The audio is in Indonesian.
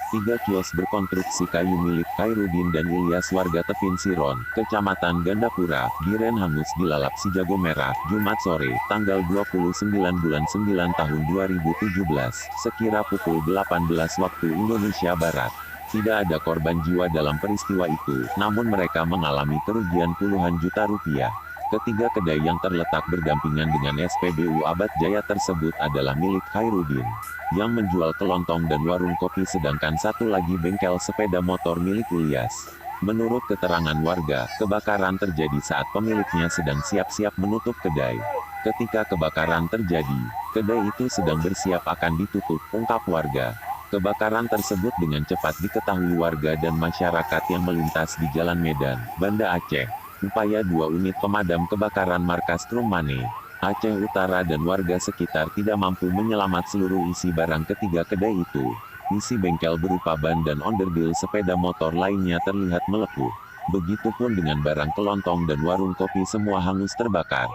Tiga kios berkonstruksi kayu milik Khairuddin dan Ilyas warga Tepin Siron, Kecamatan Gandapura, Biren hangus dilalap si jago merah, Jumat sore, tanggal 29 bulan 9 tahun 2017, sekira pukul 18 waktu Indonesia Barat. Tidak ada korban jiwa dalam peristiwa itu, namun mereka mengalami kerugian puluhan juta rupiah. Ketiga kedai yang terletak berdampingan dengan SPBU Abad Jaya tersebut adalah milik Khairuddin, yang menjual kelontong dan warung kopi, sedangkan satu lagi bengkel sepeda motor milik Ilyas. Menurut keterangan warga, kebakaran terjadi saat pemiliknya sedang siap-siap menutup kedai. Ketika kebakaran terjadi, kedai itu sedang bersiap akan ditutup, ungkap warga. Kebakaran tersebut dengan cepat diketahui warga dan masyarakat yang melintas di Jalan Medan, Banda Aceh. Upaya 2 unit pemadam kebakaran markas Trumane, Aceh Utara dan warga sekitar tidak mampu menyelamat seluruh isi barang ketiga kedai itu. Isi bengkel berupa ban dan onderdil sepeda motor lainnya terlihat melepuh. Begitupun dengan barang kelontong dan warung kopi, semua hangus terbakar.